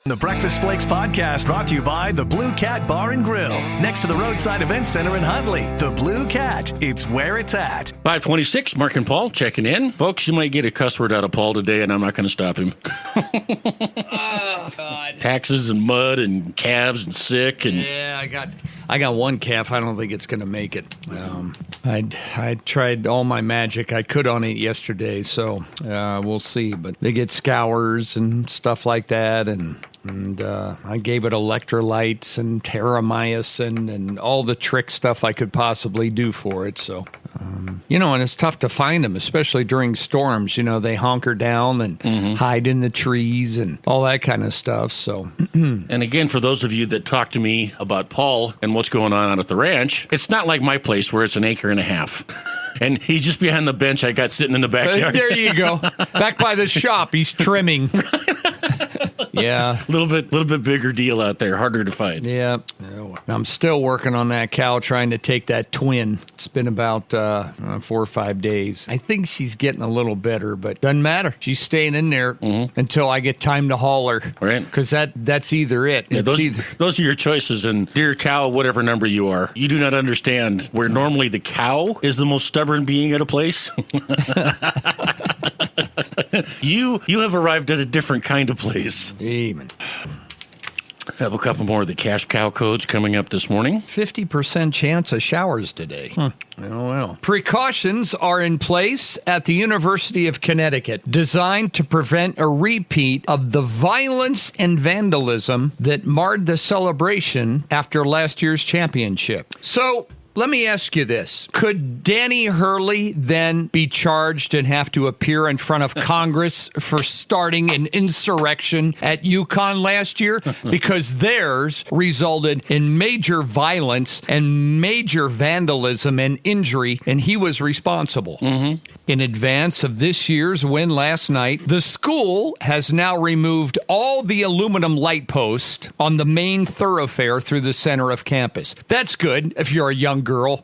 The Breakfast Flakes podcast brought to you by the Blue Cat Bar and Grill, next to the Roadside Event Center in Huntley. The Blue Cat, it's where it's at. 526, Mark and Paul checking in. Folks, you might get a cuss word out of Paul today, and I'm not going to stop him. Oh, God. Taxes and mud and calves and sick. And Yeah, I got one calf. I don't think it's going to make it. I tried all my magic I could on it yesterday, so we'll see. But they get scours and stuff like that, and I gave it electrolytes and terramycin and all the trick stuff I could possibly do for it. So, and it's tough to find them, especially during storms. They hunker down and hide in the trees and all that kind of stuff. So, and again, for those of you that talk to me about Paul and what's going on out at the ranch, it's not like my place where it's an acre and a half. And he's just behind the bench I got sitting in the backyard. There you go. Back by the shop, he's trimming. Yeah. A little bit bigger deal out there, harder to find. Yeah. I'm still working on that cow, trying to take that twin. It's been about 4 or 5 daes. I think she's getting a little better, but doesn't matter. She's staying in there until I get time to haul her. Right. Because that's either it. Yeah, those are your choices. And dear cow, whatever number you are, you do not understand where normally the cow is the most stubborn being at a place. You have arrived at a different kind of place. Amen. I have a couple more of the cash cow codes coming up this morning. 50% chance of showers today. Oh, well. Precautions are in place at the University of Connecticut, designed to prevent a repeat of the violence and vandalism that marred the celebration after last year's championship. So, let me ask you this. Could Danny Hurley then be charged and have to appear in front of Congress for starting an insurrection at UConn last year? Because theirs resulted in major violence and major vandalism and injury, and he was responsible. In advance of this year's win last night, the school has now removed all the aluminum light posts on the main thoroughfare through the center of campus. That's good if you're a young girl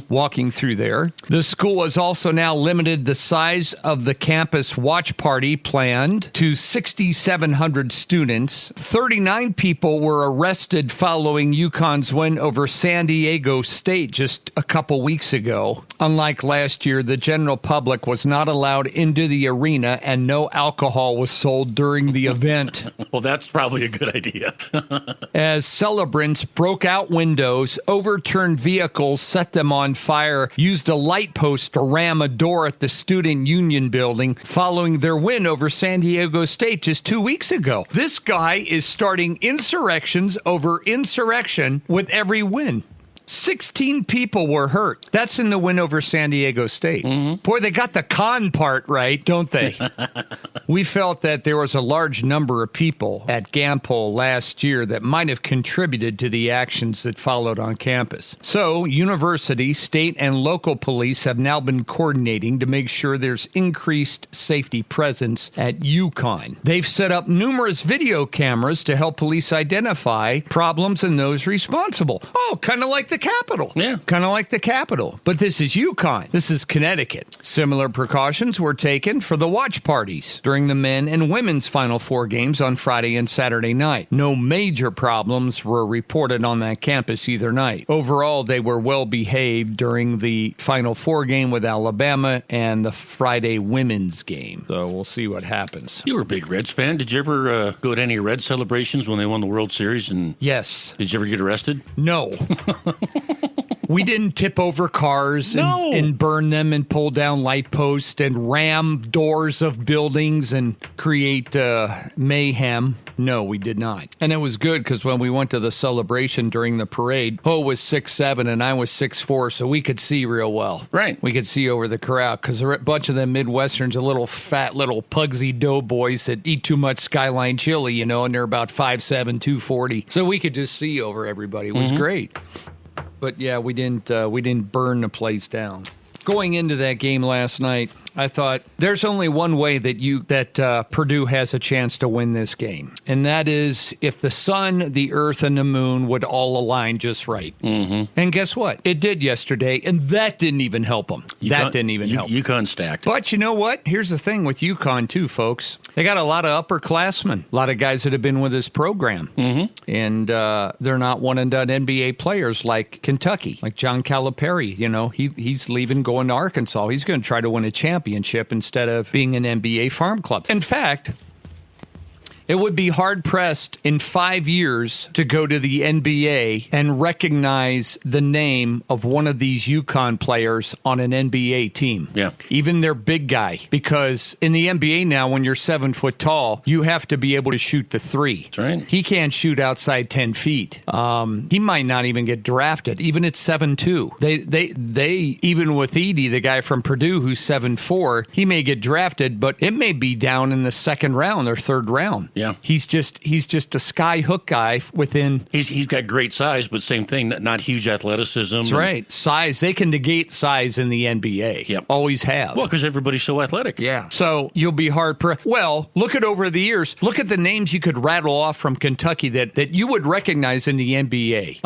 walking through there. The school has also now limited the size of the campus watch party planned to 6,700 students. 39 people were arrested following UConn's win over San Diego State just a couple weeks ago. Unlike last year, the general public was not allowed into the arena and no alcohol was sold during the event. Well, that's probably a good idea. As celebrants broke out windows, overturned vehicles, set them on fire, used a light post to ram a door at the Student Union building following their win over San Diego State just 2 weeks ago. This guy is starting insurrections over insurrection with every win. 16 people were hurt. That's in the win over San Diego State. Boy, they got the con part right, don't they? We felt that there was a large number of people at Gampole last year that might have contributed to the actions that followed on campus. So, university, state, and local police have now been coordinating to make sure there's increased safety presence at UConn. They've set up numerous video cameras to help police identify problems and those responsible. Oh, kind of like the Capitol. Yeah. Kind of like the Capitol. But this is UConn. This is Connecticut. Similar precautions were taken for the watch parties during the men and women's Final Four games on Friday and Saturday night. No major problems were reported on that campus either night. Overall, they were well behaved during the Final Four game with Alabama and the Friday women's game. So we'll see what happens. You were a big Reds fan. Did you ever go to any Reds celebrations when they won the World Series? And yes. Did you ever get arrested? No. We didn't tip over cars and burn them and pull down light posts and ram doors of buildings and create mayhem. No, we did not. And it was good because when we went to the celebration during the parade, Ho was 6'7" and I was 6'4", so we could see real well. Right. We could see over the crowd because a bunch of them Midwesterns are little fat, little pugsy doughboys that eat too much Skyline chili, and they're about 5'7", 240. So we could just see over everybody. It was great. But yeah, we didn't burn the place down. Going into that game last night, I thought there's only one way that Purdue has a chance to win this game, and that is if the sun, the earth, and the moon would all align just right. Mm-hmm. And guess what? It did yesterday, and that didn't even help them. UConn stacked. But you know what? Here's the thing with UConn, too, folks. They got a lot of upperclassmen, a lot of guys that have been with this program. Mm-hmm. And they're not one-and-done NBA players like Kentucky, like John Calipari. You know, he's leaving, going to Arkansas. He's going to try to win a championship instead of being an NBA farm club. In fact, it would be hard-pressed in 5 years to go to the NBA and recognize the name of one of these UConn players on an NBA team. Yeah. Even their big guy. Because in the NBA now, when you're 7 foot tall, you have to be able to shoot the three. That's right. He can't shoot outside 10 feet. He might not even get drafted, even at 7'2". They even with Edey, the guy from Purdue who's 7'4", he may get drafted, but it may be down in the second round or third round. Yeah. He's just a sky hook guy within. He's got great size, but same thing, not huge athleticism. That's right. Size. They can negate size in the NBA. Yep. Always have. Well, because everybody's so athletic. Yeah. So you'll be well, look at over the years. Look at the names you could rattle off from Kentucky that you would recognize in the NBA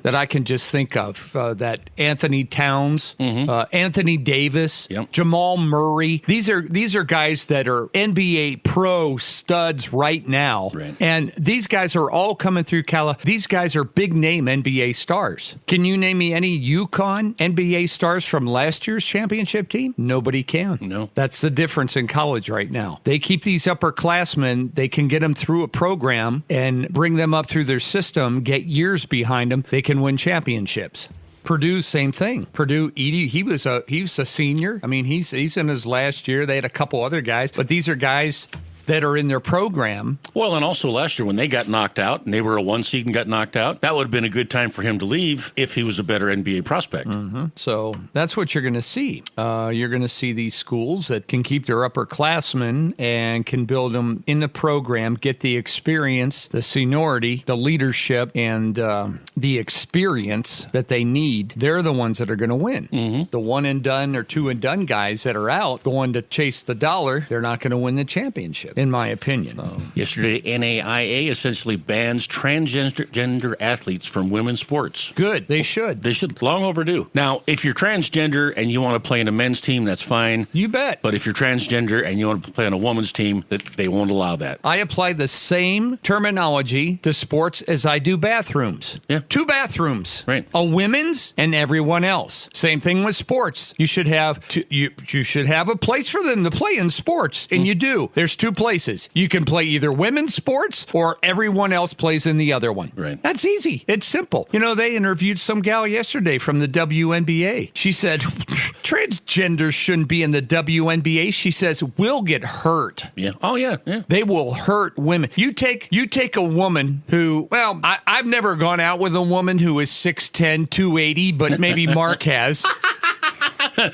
that I can just think of. That Anthony Towns, Anthony Davis, Yep. Jamal Murray. These are guys that are NBA pro studs right now. Right. And these guys are all coming through These guys are big name NBA stars. Can you name me any UConn NBA stars from last year's championship team? Nobody can. No. That's the difference in college right now. They keep these upperclassmen, they can get them through a program and bring them up through their system, get years behind them, they can win championships. Purdue, same thing. Purdue, Edey, he was a senior. I mean, he's in his last year. They had a couple other guys, but these are guys that are in their program. Well, and also last year when they got knocked out and they were a 1 seed and got knocked out, that would have been a good time for him to leave if he was a better NBA prospect. Mm-hmm. So that's what you're going to see. You're going to see these schools that can keep their upperclassmen and can build them in the program, get the experience, the seniority, the leadership, and the experience that they need. They're the ones that are going to win. Mm-hmm. The one and done or two and done guys that are out going to chase the dollar, they're not going to win the championship, in my opinion. Yesterday, NAIA essentially bans transgender athletes from women's sports. Good. They should. They should. Long overdue. Now, if you're transgender and you want to play in a men's team, that's fine. You bet. But if you're transgender and you want to play on a woman's team, they won't allow that. I apply the same terminology to sports as I do bathrooms. Yeah. 2 bathrooms. Right. A women's and everyone else. Same thing with sports. You should have you should have a place for them to play in sports, and you do. There's 2 places. You can play either women's sports or everyone else plays in the other one. Right. That's easy. It's simple. You know, they interviewed some gal yesterday from the WNBA. She said, transgenders shouldn't be in the WNBA. She says, we'll get hurt. Yeah. Oh, yeah. Yeah. They will hurt women. You take a woman who, well, I've never gone out with a woman who is 6'10", 280, but maybe Mark has.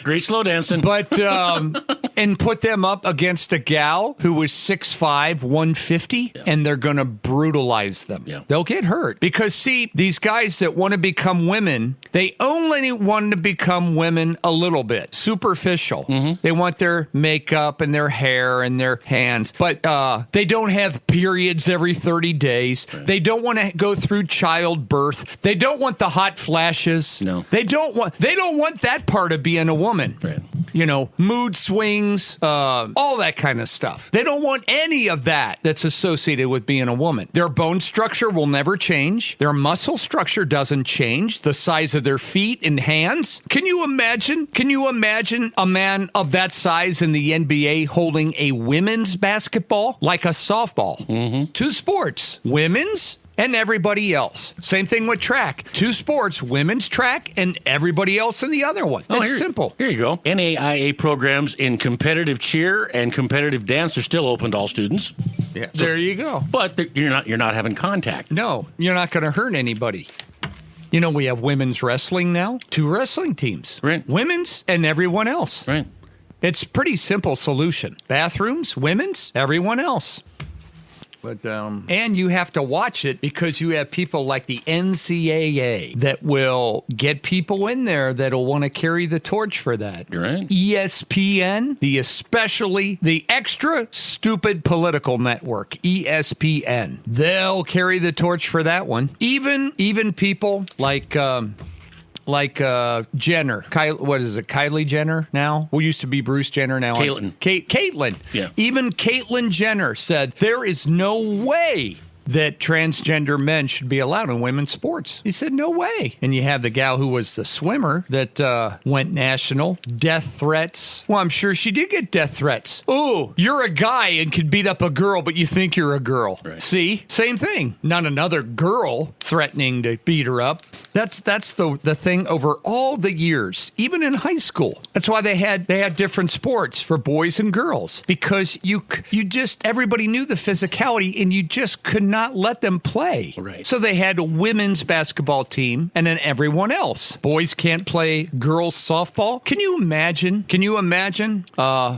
Great slow dancing. But, and put them up against a gal who was 6'5", 150, and they're going to brutalize them. Yeah. They'll get hurt. Because, see, these guys that want to become women, they only want to become women a little bit, superficial. Mm-hmm. They want their makeup and their hair and their hands, but they don't have periods every 30 days. Right. They don't want to go through childbirth. They don't want the hot flashes. No. They don't want that part of being a woman. Right. You know, mood swings, all that kind of stuff. They don't want any of that that's associated with being a woman. Their bone structure will never change. Their muscle structure doesn't change. The size of their feet and hands. Can you imagine a man of that size in the NBA holding a women's basketball like a softball? Mm-hmm. 2 sports, women's and everybody else. Same thing with track. 2 sports, women's track and everybody else in the other one. It's simple. Here you go. NAIA programs in competitive cheer and competitive dance are still open to all students. Yeah, so, there you go. But you're not having contact. No, you're not going to hurt anybody. You know, we have women's wrestling now. 2 wrestling teams. Right. Women's and everyone else. Right. It's pretty simple solution. Bathrooms, women's, everyone else. But and you have to watch it because you have people like the NCAA that will get people in there that'll want to carry the torch for that. You're right. ESPN, the extra stupid political network, ESPN, they'll carry the torch for that one. Even people like Jenner. What is it? Kylie Jenner now? Who used to be Bruce Jenner now? Caitlyn. Caitlyn. Yeah. Even Caitlyn Jenner said there is no way that transgender men should be allowed in women's sports. He said, no way. And you have the gal who was the swimmer that went national. Death threats. Well, I'm sure she did get death threats. Ooh, you're a guy and can beat up a girl, but you think you're a girl. Right. See? Same thing. Not another girl threatening to beat her up. That's the thing over all the years, even in high school. That's why they had different sports for boys and girls, because you just, everybody knew the physicality and you just could not let them play. Right. So they had a women's basketball team and then everyone else. Boys can't play girls softball. Can you imagine?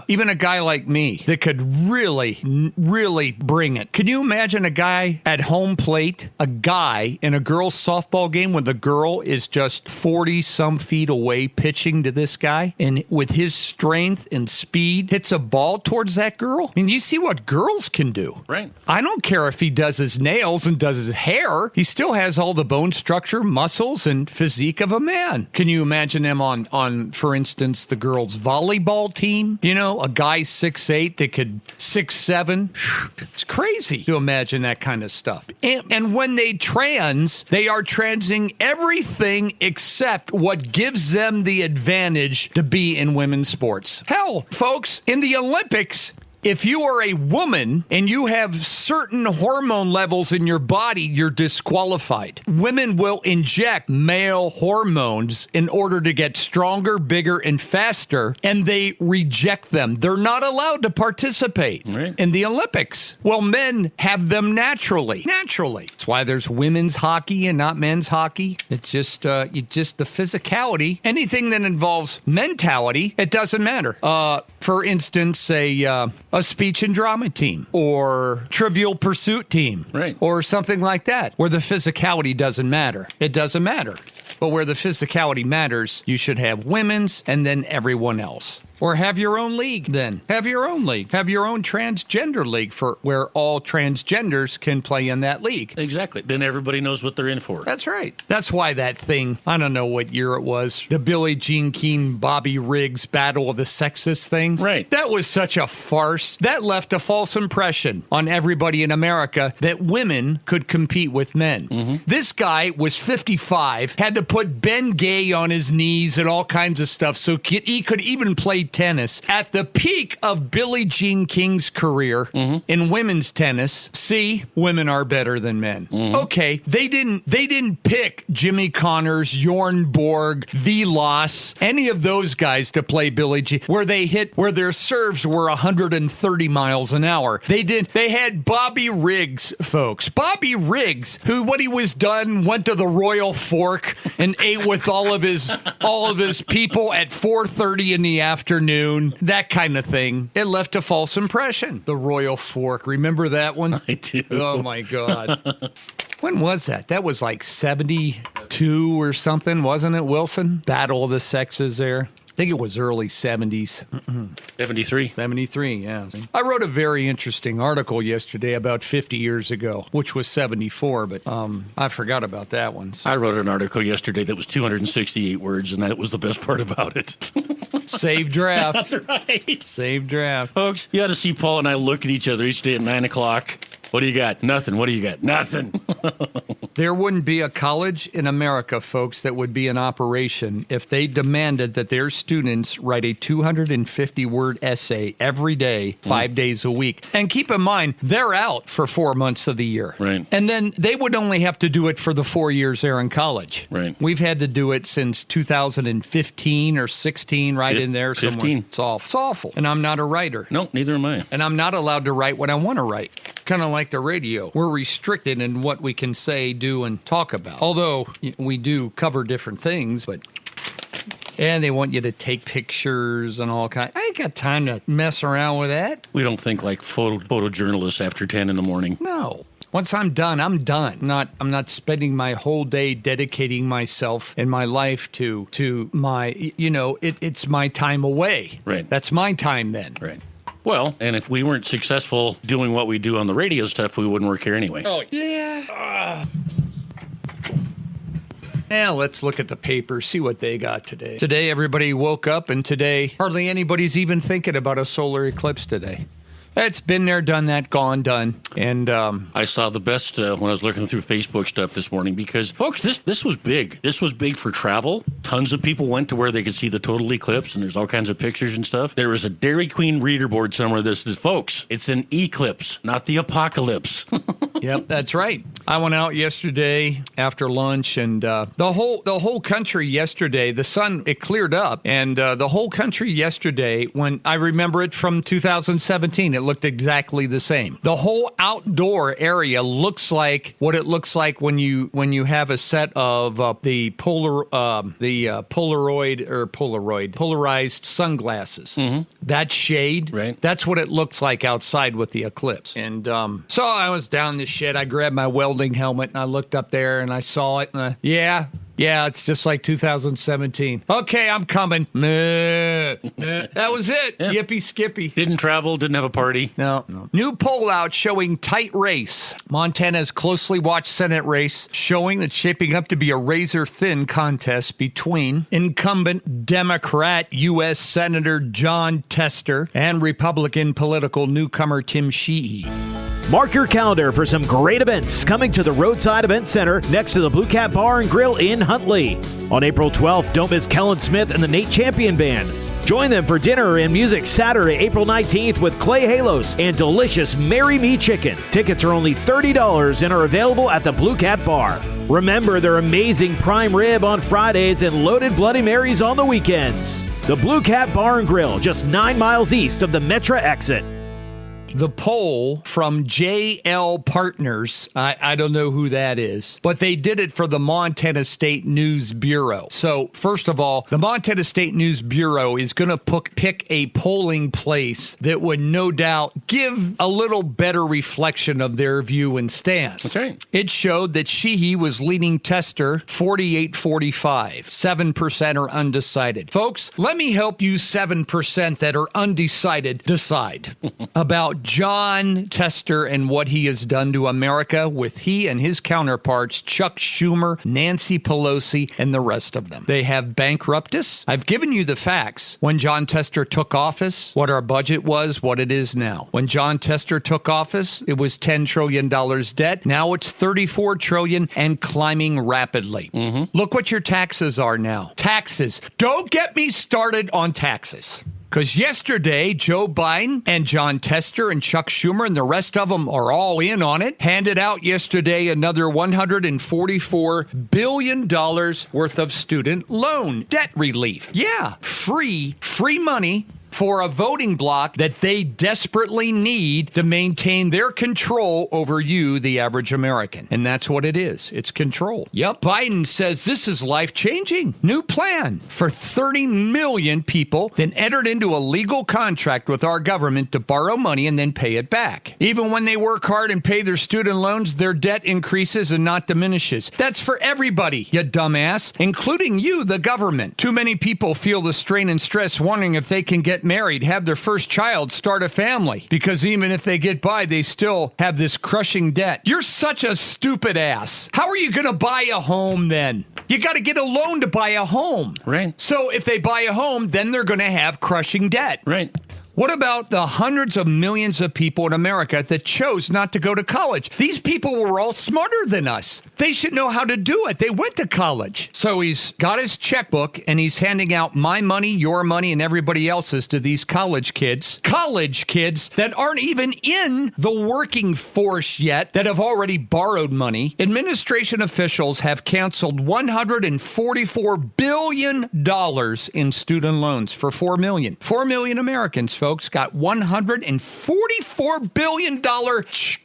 Even a guy like me that could really bring it. Can you imagine a guy at home plate, a guy in a girls softball game when the girl is just 40 some feet away pitching to this guy, and with his strength and speed hits a ball towards that girl? I mean, you see what girls can do. Right. I don't care if he does his nails and does his hair. He still has all the bone structure, muscles, and physique of a man. Can you imagine him on for instance, the girls' volleyball team? You know, a guy 6'8" that could 6'7". It's crazy to imagine that kind of stuff. And when they are transing everything except what gives them the advantage to be in women's sports. Hell, folks, in the Olympics, if you are a woman and you have certain hormone levels in your body, you're disqualified. Women will inject male hormones in order to get stronger, bigger, and faster, and they reject them. They're not allowed to participate in the Olympics. Well, men have them naturally. That's why there's women's hockey and not men's hockey. It's just the physicality. Anything that involves mentality, it doesn't matter. For instance, a speech and drama team or Trivial Pursuit team, right, or something like that, where the physicality doesn't matter. It doesn't matter. But where the physicality matters, you should have women's and then everyone else. Or have your own league then. Have your own league. Have your own transgender league for where all transgenders can play in that league. Exactly. Then everybody knows what they're in for. That's right. That's why that thing, I don't know what year it was, the Billie Jean King, Bobby Riggs Battle of the Sexes things. Right. That was such a farce. That left a false impression on everybody in America that women could compete with men. Mm-hmm. This guy was 55, had to put Ben Gay on his knees and all kinds of stuff so he could even play tennis. At the peak of Billie Jean King's career in women's tennis, see, women are better than men. Okay, they didn't pick Jimmy Connors, Bjorn Borg, Vilas, any of those guys to play Billie Jean, where their serves were 130 miles an hour. They had Bobby Riggs, folks. Bobby Riggs, who when he was done went to the Royal Fork and ate with all of his people at 4:30 in the afternoon, that kind of thing. It left a false impression. The Royal Fork, remember that one? I do. Oh my God. When was that? That was like 72 or something, wasn't it, Wilson? Battle of the Sexes there. I think it was early 70s. 73. 73, yeah. I wrote a very interesting article yesterday about 50 years ago, which was 74, but I forgot about that one. So. I wrote an article yesterday that was 268 words, and that was the best part about it. Save draft. That's right. Save draft. Folks, you ought to see Paul and I look at each other each day at 9 o'clock. What do you got? Nothing. What do you got? Nothing. There wouldn't be a college in America, folks, that would be in operation if they demanded that their students write a 250-word essay every day, 5 days a week. And keep in mind, they're out for 4 months of the year. Right. And then they would only have to do it for the 4 years they're in college. Right. We've had to do it since 2015 or 16, right in there somewhere. 15. It's awful. It's awful. And I'm not a writer. No, neither am I. And I'm not allowed to write what I want to write. Kind of like the radio. We're restricted in what we can say, do, and talk about. Although we do cover different things, but... And they want you to take pictures and all kinds. got time to mess around with that. We don't think like photojournalists after 10 in the morning. No. Once I'm done, I'm done. I'm not spending my whole day dedicating myself and my life to my, it's my time away. Right. That's my time then. Right. Well, and if we weren't successful doing what we do on the radio stuff, we wouldn't work here anyway. Oh, yeah. Now let's look at the paper, see what they got today. Today, everybody woke up, and today, hardly anybody's even thinking about a solar eclipse today. It's been there, done that, gone, done. And I saw the best when I was looking through Facebook stuff this morning because, folks, this was big. This was big for travel. Tons of people went to where they could see the total eclipse, and there's all kinds of pictures and stuff. There was a Dairy Queen reader board somewhere that says, folks, it's an eclipse, not the apocalypse. Yep, that's right. I went out yesterday after lunch, and the whole country yesterday, the sun, it cleared up, and the whole country yesterday, when I remember it from 2017, it looked exactly the same. The whole outdoor area looks like what it looks like when you have a set of the polarized sunglasses. Mm-hmm. That shade, right? That's what it looks like outside with the eclipse. And so I was down this shit. I grabbed my welding helmet and I looked up there and I saw it. And yeah, it's just like 2017. Okay, I'm coming. That was it. Yeah. Yippee skippy. Didn't travel, didn't have a party. No. New poll out showing tight race. Montana's closely watched Senate race showing that shaping up to be a razor-thin contest between incumbent Democrat U.S. Senator Jon Tester and Republican political newcomer Tim Sheehy. Mark your calendar for some great events coming to the Roadside Event Center next to the Blue Cat Bar and Grill in Huntley. On April 12th, don't miss Kellen Smith and the Nate Champion Band. Join them for dinner and music Saturday, April 19th with Clay Halos and delicious Marry Me Chicken. Tickets are only $30 and are available at the Blue Cat Bar. Remember their amazing prime rib on Fridays and loaded Bloody Marys on the weekends. The Blue Cat Bar and Grill, just 9 miles east of the Metra exit. The poll from JL Partners, I don't know who that is, but they did it for the Montana State News Bureau. So, first of all, the Montana State News Bureau is going to pick a polling place that would no doubt give a little better reflection of their view and stance. That's right. It showed that Sheehy was leading Tester 48-45, 7% are undecided. Folks, let me help you 7% that are undecided decide about Jon Tester and what he has done to America with he and his counterparts, Chuck Schumer, Nancy Pelosi, and the rest of them. They have bankrupted us. I've given you the facts. When Jon Tester took office, what our budget was, what it is now. When Jon Tester took office, it was $10 trillion debt. Now it's $34 trillion and climbing rapidly. Mm-hmm. Look what your taxes are now. Taxes. Don't get me started on taxes. Because yesterday, Joe Biden and Jon Tester and Chuck Schumer and the rest of them are all in on it. Handed out yesterday another $144 billion worth of student loan debt relief. Yeah, free money for a voting bloc that they desperately need to maintain their control over you, the average American. And that's what it is. It's control. Yep. Biden says this is life-changing. New plan for 30 million people, then entered into a legal contract with our government to borrow money and then pay it back. Even when they work hard and pay their student loans, their debt increases and not diminishes. That's for everybody, you dumbass, including you, the government. Too many people feel the strain and stress wondering if they can get married, have their first child, start a family, because even if they get by, they still have this crushing debt. You're such a stupid ass. How are you going to buy a home then? You got to get a loan to buy a home. Right. So if they buy a home, then they're going to have crushing debt. Right. What about the hundreds of millions of people in America that chose not to go to college? These people were all smarter than us. They should know how to do it. They went to college. So he's got his checkbook and he's handing out my money, your money, and everybody else's to these college kids. College kids that aren't even in the working force yet, that have already borrowed money. Administration officials have canceled $144 billion in student loans for 4 million. 4 million Americans, folks. folks, got $144 billion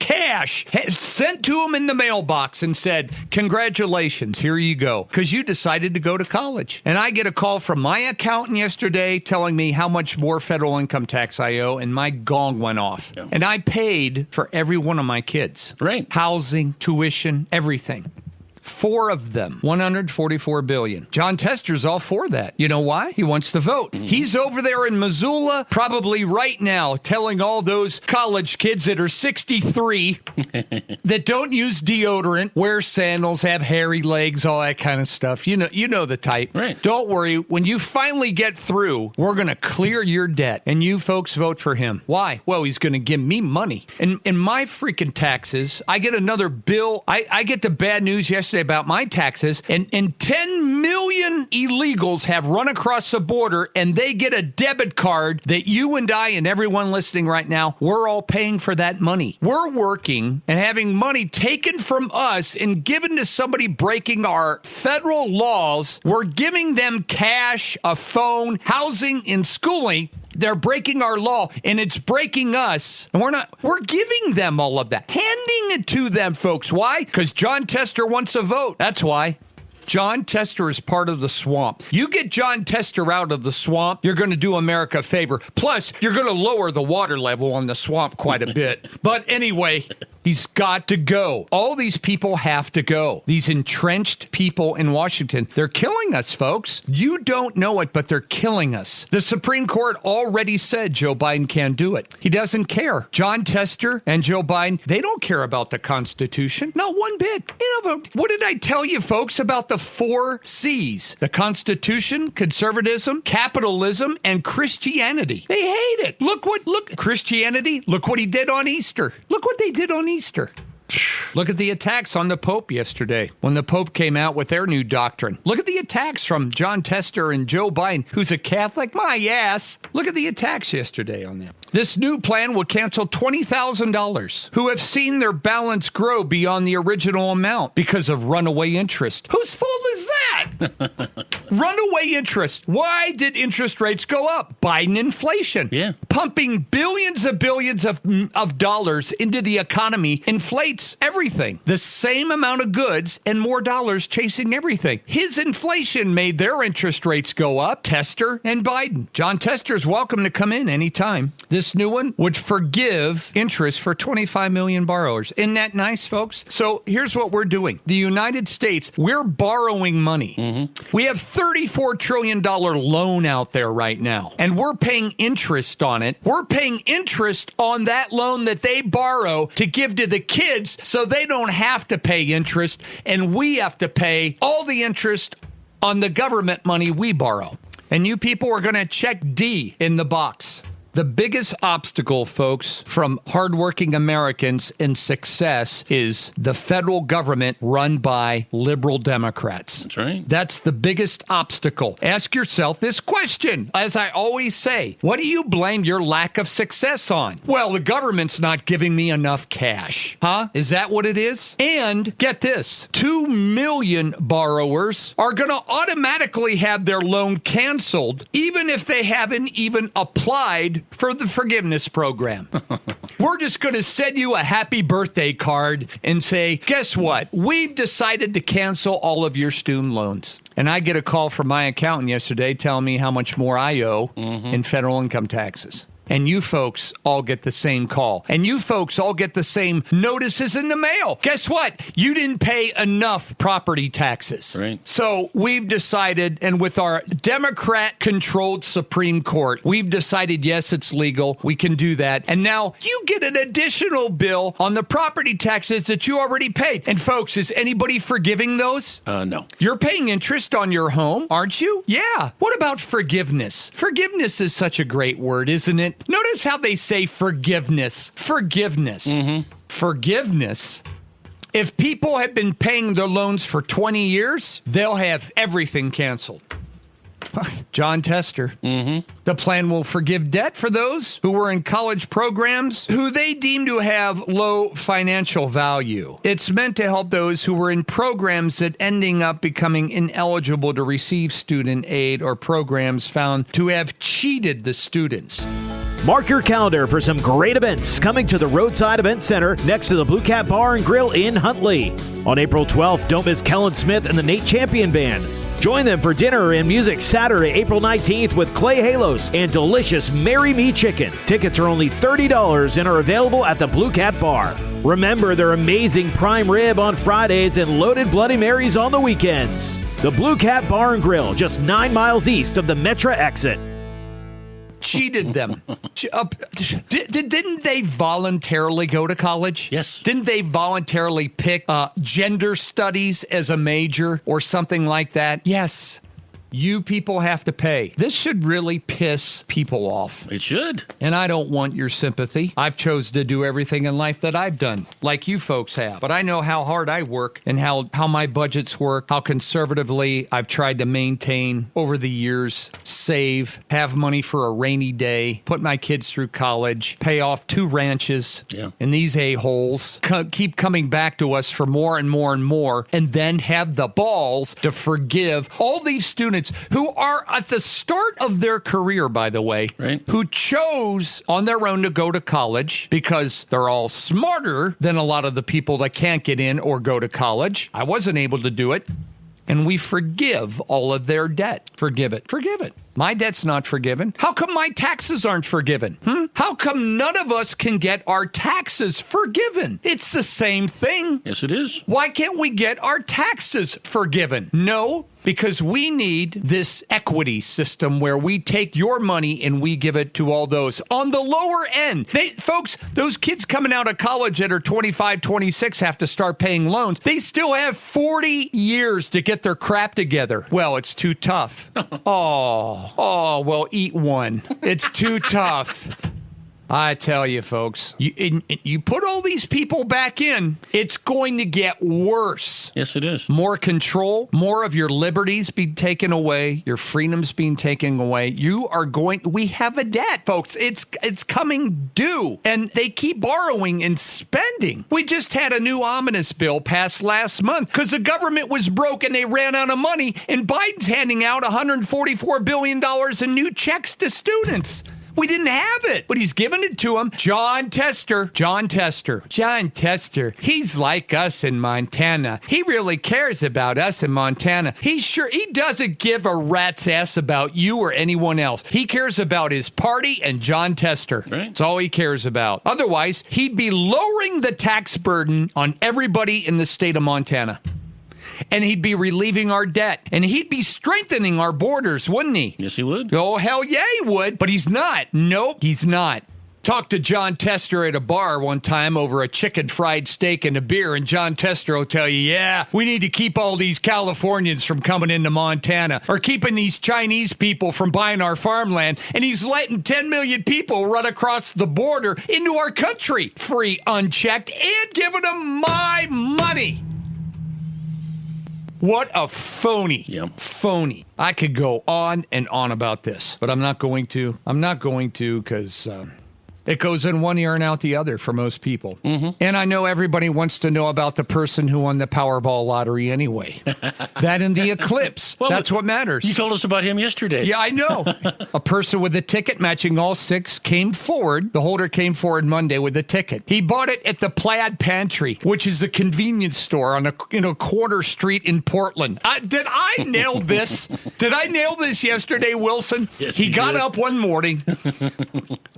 cash sent to them in the mailbox and said, congratulations, here you go, because you decided to go to college. And I get a call from my accountant yesterday telling me how much more federal income tax I owe, and my gong went off. Yeah. And I paid for every one of my kids. Right. Housing, tuition, everything. 4 of them, $144 billion. Jon Tester's all for that. You know why? He wants to vote. He's over there in Missoula, probably right now, telling all those college kids that are 63 that don't use deodorant, wear sandals, have hairy legs, all that kind of stuff. You know the type. Right. Don't worry. When you finally get through, we're going to clear your debt, and you folks vote for him. Why? Well, he's going to give me money. And in my freaking taxes, I get another bill. I get the bad news yesterday about my taxes, and 10 million illegals have run across the border, and they get a debit card that you and I and everyone listening right now, we're all paying for that money. We're working and having money taken from us and given to somebody breaking our federal laws. We're giving them cash, a phone, housing, and schooling. They're breaking our law, and it's breaking us. And we're giving them all of that, handing it to them, folks. Why? Because Jon Tester wants a vote. That's why. Jon Tester is part of the swamp. You get Jon Tester out of the swamp, you're going to do America a favor. Plus, you're going to lower the water level on the swamp quite a bit. But anyway, he's got to go. All these people have to go. These entrenched people in Washington, they're killing us, folks. You don't know it, but they're killing us. The Supreme Court already said Joe Biden can't do it. He doesn't care. Jon Tester and Joe Biden, they don't care about the Constitution. Not one bit. What did I tell you, folks, about the 4 C's? The Constitution, conservatism, capitalism, and Christianity. They hate it. Look, Christianity, look what he did on Easter. Look what they did on Easter. Look at the attacks on the Pope yesterday when the Pope came out with their new doctrine. Look at the attacks from Jon Tester and Joe Biden, who's a Catholic. My ass. Look at the attacks yesterday on them. This new plan will cancel $20,000 who have seen their balance grow beyond the original amount because of runaway interest. Whose fault is that? Runaway interest. Why did interest rates go up? Biden inflation. Yeah. Pumping billions of dollars into the economy inflates everything. The same amount of goods and more dollars chasing everything. His inflation made their interest rates go up. Tester and Biden. Jon Tester's welcome to come in anytime. This new one would forgive interest for 25 million borrowers. Isn't that nice, folks? So here's what we're doing. The United States, we're borrowing money. We have $34 trillion loan out there right now, and we're paying interest on it. We're paying interest on that loan that they borrow to give to the kids so they don't have to pay interest, and we have to pay all the interest on the government money we borrow. And you people are going to check D in the box. The biggest obstacle, folks, from hardworking Americans in success is the federal government run by liberal Democrats. That's right. That's the biggest obstacle. Ask yourself this question. As I always say, what do you blame your lack of success on? Well, the government's not giving me enough cash. Huh? Is that what it is? And get this, 2 million borrowers are going to automatically have their loan canceled, even if they haven't even applied for the forgiveness program. We're just going to send you a happy birthday card and say, guess what? We've decided to cancel all of your student loans. And I get a call from my accountant yesterday telling me how much more I owe in federal income taxes. And you folks all get the same call. And you folks all get the same notices in the mail. Guess what? You didn't pay enough property taxes. Right. So we've decided, and with our Democrat-controlled Supreme Court, we've decided, yes, it's legal. We can do that. And now you get an additional bill on the property taxes that you already paid. And folks, is anybody forgiving those? No. You're paying interest on your home, aren't you? Yeah. What about forgiveness? Forgiveness is such a great word, isn't it? Notice how they say forgiveness. Forgiveness. Forgiveness. If people have been paying their loans for 20 years, they'll have everything canceled. Jon Tester. The plan will forgive debt for those who were in college programs who they deem to have low financial value. It's meant to help those who were in programs that ending up becoming ineligible to receive student aid or programs found to have cheated the students. Mark your calendar for some great events coming to the Roadside Event Center next to the Blue Cat Bar and Grill in Huntley. On April 12th, don't miss Kellen Smith and the Nate Champion Band. Join them for dinner and music Saturday, April 19th with Clay Halos and delicious Marry Me Chicken. Tickets are only $30 and are available at the Blue Cat Bar. Remember their amazing prime rib on Fridays and loaded Bloody Marys on the weekends. The Blue Cat Bar and Grill, just 9 miles east of the Metra exit. Cheated them. Didn't they voluntarily go to college? Yes. Didn't they voluntarily pick gender studies as a major or something like that? Yes. You people have to pay. This should really piss people off. It should. And I don't want your sympathy. I've chosen to do everything in life that I've done, like you folks have. But I know how hard I work and how my budgets work, how conservatively I've tried to maintain over the years, save, have money for a rainy day, put my kids through college, pay off 2 ranches. Yeah. And these a-holes keep coming back to us for more and more and more, and then have the balls to forgive all these students who are at the start of their career, by the way, right, who chose on their own to go to college because they're all smarter than a lot of the people that can't get in or go to college. I wasn't able to do it. And we forgive all of their debt. Forgive it. Forgive it. My debt's not forgiven. How come my taxes aren't forgiven? How come none of us can get our taxes forgiven? It's the same thing. Yes, it is. Why can't we get our taxes forgiven? No, because we need this equity system where we take your money and we give it to all those on the lower end. Folks, those kids coming out of college that are 25, 26 have to start paying loans. They still have 40 years to get their crap together. Well, it's too tough. Well, eat one. It's too tough. I tell you, folks, you put all these people back in, it's going to get worse. Yes, it is. More control, more of your liberties being taken away, your freedoms being taken away. We have a debt, folks. It's coming due, and they keep borrowing and spending. We just had a new omnibus bill passed last month because the government was broke and they ran out of money, and Biden's handing out $144 billion in new checks to students. We didn't have it, but he's giving it to him. John Tester, he's like us in Montana. He really cares about us in Montana. He doesn't give a rat's ass about you or anyone else. He cares about his party and John Tester. Right. That's all he cares about. Otherwise, he'd be lowering the tax burden on everybody in the state of Montana. And he'd be relieving our debt. And he'd be strengthening our borders, wouldn't he? Yes, he would. Oh, hell yeah, he would. But he's not. Nope, he's not. Talked to John Tester at a bar one time over a chicken fried steak and a beer, and John Tester will tell you, yeah, we need to keep all these Californians from coming into Montana, or keeping these Chinese people from buying our farmland, and he's letting 10 million people run across the border into our country, free, unchecked, and giving them my money. What a phony. Yeah. Phony. I could go on and on about this, but I'm not going to. Because it goes in one ear and out the other for most people. Mm-hmm. And I know everybody wants to know about the person who won the Powerball lottery anyway. That and the eclipse. Well, that's what matters. You told us about him yesterday. Yeah, I know. A person with a ticket matching all 6 came forward. The holder came forward Monday with a ticket. He bought it at the Plaid Pantry, which is a convenience store on a corner street in Portland. Did I nail this? Did I nail this yesterday, Wilson? Yes, he got did. up one morning,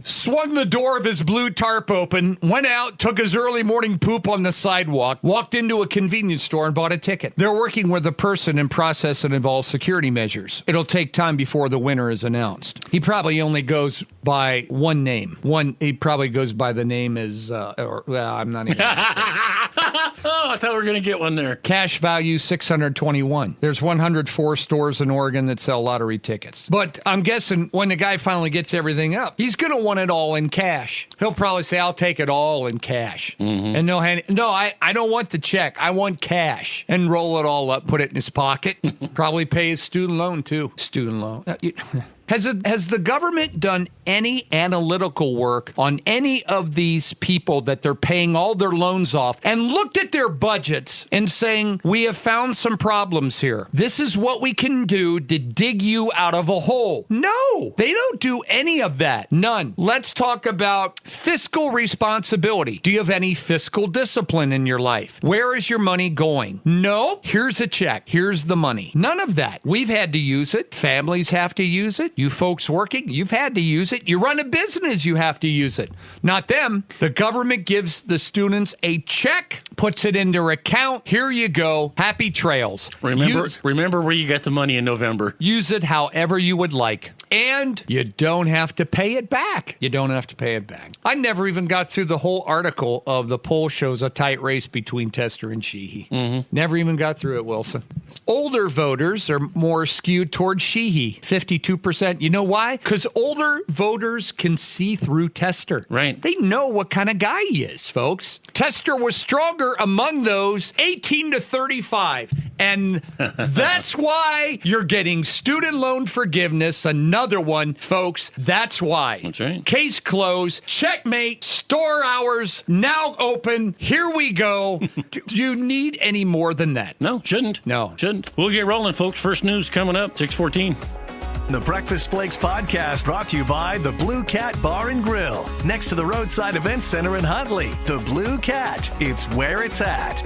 swung the door of his blue tarp open, went out, took his early morning poop on the sidewalk, walked into a convenience store and bought a ticket. They're working with a person in process that involves security measures. It'll take time before the winner is announced. He probably only goes by one name. He probably goes by the name as, I'm not even Oh, I thought we were going to get one there. Cash value 621. There's 104 stores in Oregon that sell lottery tickets. But I'm guessing when the guy finally gets everything up, he's going to want it all in cash. He'll probably say, I'll take it all in cash. Mm-hmm. And I don't want the check. I want cash. And roll it all up, put it in his pocket. Probably pay his student loan, too. Student loan. Has the government done any analytical work on any of these people that they're paying all their loans off and looked at their budgets and saying, we have found some problems here. This is what we can do to dig you out of a hole? No, they don't do any of that. None. Let's talk about fiscal responsibility. Do you have any fiscal discipline in your life? Where is your money going? No. Here's a check. Here's the money. None of that. We've had to use it. Families have to use it. You folks working, you've had to use it. You run a business, you have to use it. Not them. The government gives the students a check, puts it in their account. Here you go. Happy trails. Remember where you got the money in November. Use it however you would like. And you don't have to pay it back. You don't have to pay it back. I never even got through the whole article of the poll shows a tight race between Tester and Sheehy. Never even got through it, Wilson. Older voters are more skewed towards Sheehy, 52%. You know why? Because older voters can see through Tester. Right. They know what kind of guy he is, folks. Tester was stronger among those 18 to 35. And that's why you're getting student loan forgiveness. Another one, folks. That's why. That's right. Case closed. Checkmate. Store hours now open. Here we go. Do you need any more than that? No, shouldn't. No. Shouldn't. We'll get rolling, folks. First news coming up, 6:14. The Breakfast Flakes podcast brought to you by the Blue Cat Bar and Grill, next to the Roadside Events Center in Huntley. The Blue Cat, it's where it's at.